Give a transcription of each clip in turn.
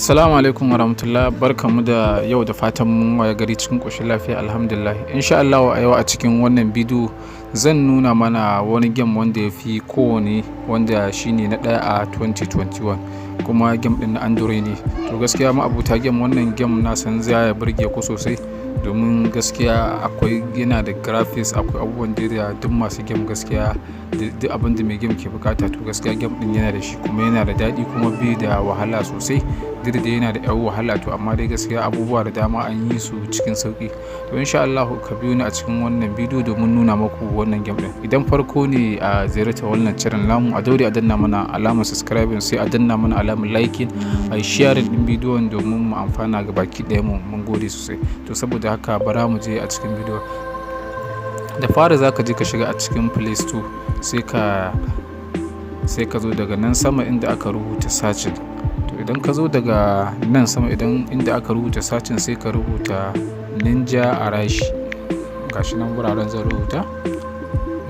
Assalamu alaikum warahmatullah, barkanmu da yau da fatan mun waye gari cikin ƙoshin lafiya alhamdulillah. Insha Allah a yau a cikin wannan bidiyo zan nuna mana wani game wanda ya fi kowane, wanda shine na ɗaya a 2021 kuma game ɗin na Android ne. To gaskiya ma'abuta game, wannan game na san zai burge ku sosai domin gaskiya akwai yana da graphics, akwai abubuwan da duk masu game gaskiya duk abin da mai game ke bukata. To gaskiya game ɗin yana da shi kuma yana da daɗi kuma bai da wahala sosai. Duk da yana da yan wahala to amma dai gaskiya abubuwa da dama an yi su cikin sauki. To insha Allah ka biyo ni a cikin wannan bidiyo domin nuna muku wannan game din. Idan farko ne a ziyarta wannan channel namu, a daure a danna mana alamar subscribe, sai a danna mana alamar liking, a share din bidiyon domin mu amfana ga baki ɗaya mu. Mun gode sosai. To saboda haka bara mu je a cikin bidiyo. Da fara zaka je ka shiga a cikin Play Store, sai ka zo daga nan sama inda aka rubuta searching. Idan ka zo daga nan sama, idan inda aka rubuta searching, sai ka rubuta Ninja Arashi. Gashi nan wuraren zan rubuta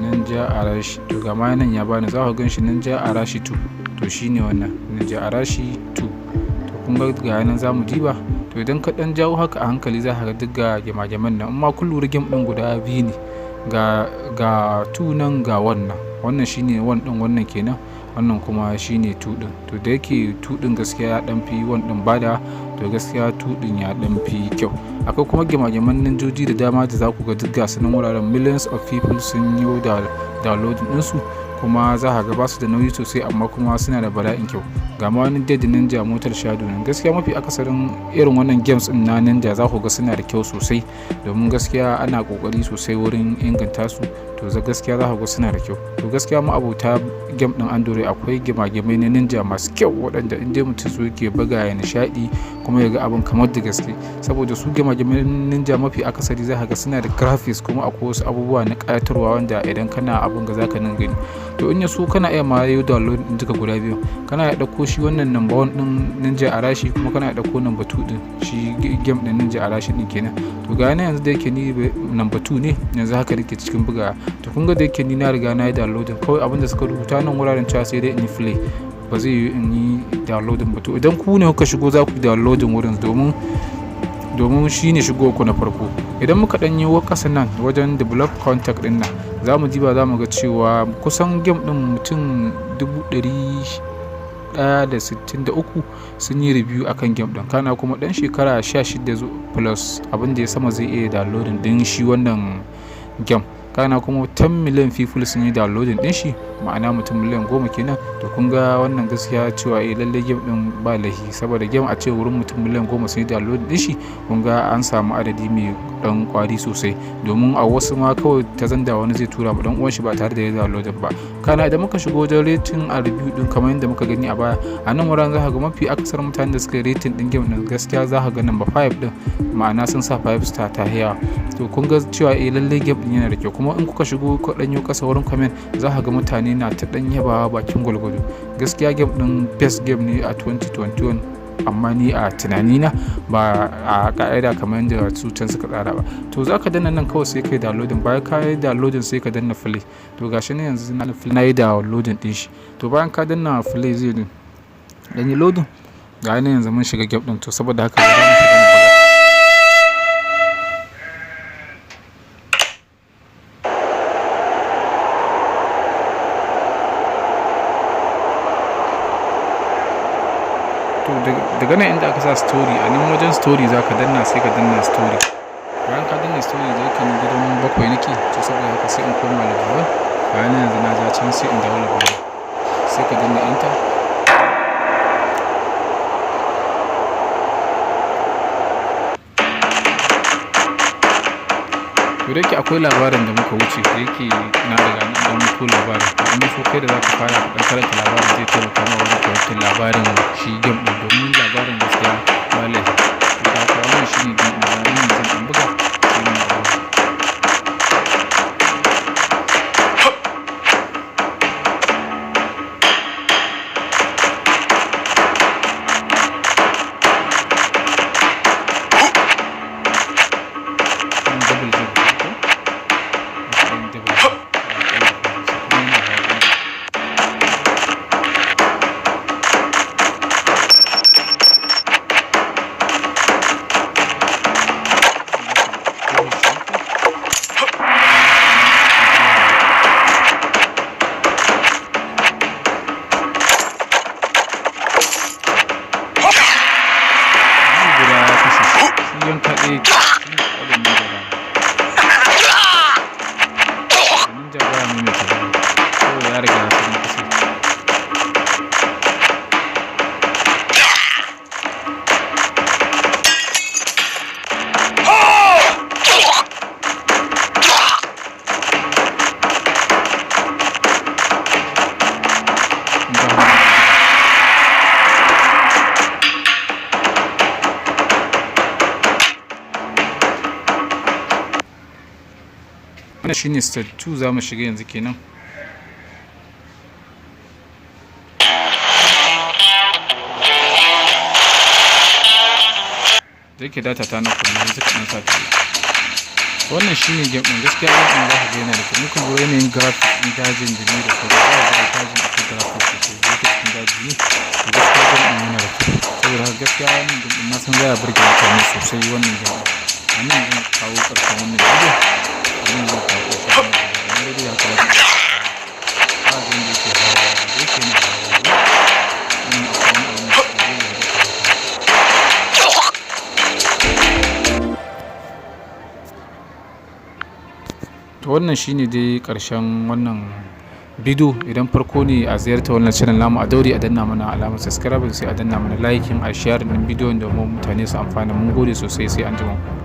Ninja Arashi. To ga ma nan ya bani, za ku gan shi Ninja Arashi 2. To shine wannan Ninja Arashi 2. To kun ga nan za mu diba. To idan ka dan jawo haka a hankali za ka ga duk ga gemageman nan, amma kun lura game din guda biyu ne, ga 2 nan ga wannan shine 1 din, wannan kenan, wannan kuma shine 2 din. To da yake 2 din gaskiya ya dan fi 1 din bada, to gaskiya 2 din ya dan fi kyau. Akwai kuma gemageman ninjoji da dama da za ku ga duk gasu nan wuraren, millions of people sun yi downloading ɗinsu, kuma za ka ga ba su da nauyi sosai amma kuma suna da bala'in kyau. Ga ma wani Dead Ninja Motor Shadow nan, gaskiya mafi akasarin irin wannan games din na Ninja za ku ga suna da kyau sosai, domin gaskiya ana kokari sosai wurin inganta su. To gaskiya za ku ga suna da kyau. To gaskiya mu abota game din Android akwai gemagemai na Ninja masu kyau, waɗanda in dai mutum so yake buga ya nishaɗi kuma ya ga abin kamar da gaske, saboda su gemagemai Ninja mafi akasari za ka ga suna da graphics, kuma akwai wasu abubuwa na ƙayatarwa wanda idan kana abin ga za ka nan gani. To in ya so kana iya ma yi download din duka guda biyu, kana iya ɗauko shi wannan number 1 din Ninja Arashi, kuma kana iya ɗauko number 2 din shi game din Ninja Arashi din kenan. To ga yanzu da yake ni number 2 ne yanzu haka nake cikin buga. To kun ga da yake ni na riga na yi downloading, kawai abinda suka rubuta nan wuraren cewa sai dai in yi play, ba zai yi in yi downloading ba. To idan ku ne kuka shigo za ku yi downloading wurin, domin shi ne shigo ku na farko. Idan muka dan yi ƙasa nan wajen develop contact din nan, za mu diba za mu ga cewa kusan game din mutum 163 sun yi review akan game din, kana kuma dan shekara 16 plus abin da ya sama zai iya downloading din shi wannan game, kana kuma 10 million people sun yi downloading din shi, ma'ana mutum miliyan 10 kenan. To kun ga wannan gaskiya cewa lalle game din ba lahi, saboda game a ce wurin mutum miliyan 10 sun yi downloading din shi, kun ga an samu adadi mai dan kwari sosai, domin a wasu ma kawai ta zanda wani zai tura ma dan uwan shi ba tare da ya downloading ba. Kana idan muka shigo wajen rating a review din, kamar yadda muka gani a baya, a nan wurin za ka ga mafi akasar mutanen da suka yi rating din game din gaskiya za ka ga number 5 din, ma'ana sun sa 5 star ta hiya. To kun ga cewa lalle game din yana da kyau, kuma in kuka shigo ku danyo kasa wurin comment za ka ga mutane na ta dan yabawa bakin gwalgwado. Gaskiya game din best game ne a 2021, amma ni a tunanina ba a ka'ida kamar yadda su can suka tsara ba. To za ka danna nan kawai sai kai downloading, bayan ka yi downloading sai ka danna play. To gashi ne yanzu na yi downloading din shi. To bayan ka danna play zai dan yi loading. Ga ne yanzu mun shiga game din, to saboda haka za mu shiga mu buga. To daga nan inda aka sa story, a nan wajen story za ka danna, sai ka danna story. Bayan ka danna story zai kan gidan 7 nake, to saboda haka sai in koma level 1. Bayan yanzu na ja can sai in dawo level 1, sai ka danna enter. To da yake akwai labarin da muka wuce, da yake na riga na dan muku labarin, to in so kai da za ka fara dan karanta labarin zai taimaka ma wajen karantar labarin shi game din, domin labarin gaskiya ba laifi. To haka wannan shi ne game din, wannan zan dan buga sai mu dawo. wannan shine step 2 za mu shiga yanzu kenan. da yake data ta na kuma yanzu kaɗan sa ta wannan shine game ɗin. Gaskiya game ɗin za ka ga yana da kyau. Muka lura yanayin graphics ɗin dajin da ne da sauran za ka ga dajin akwai graphics sosai da yake cikin daji ne. To gaskiya game ɗin yana da kyau. Saboda haka gaskiya wannan game ɗin na san za a burge mutane sosai wannan game ɗin. A nan zan kawo ƙarshen wannan bidiyo. A nan zan kawo ƙarshen wannan bidiyo. Amma dai ya kamata ba a ga yadda yake hawa da yake yana hawa nan akwai wani abu da zai yi da to wannan shine dai karshen wannan bidiyo. Idan farko ne a ziyarta wannan channel namu, a daure a danna mana alamar subscribe, sai a danna mana liking, a share din bidiyon domin mutane su amfana. Mun gode sosai, sai an jima.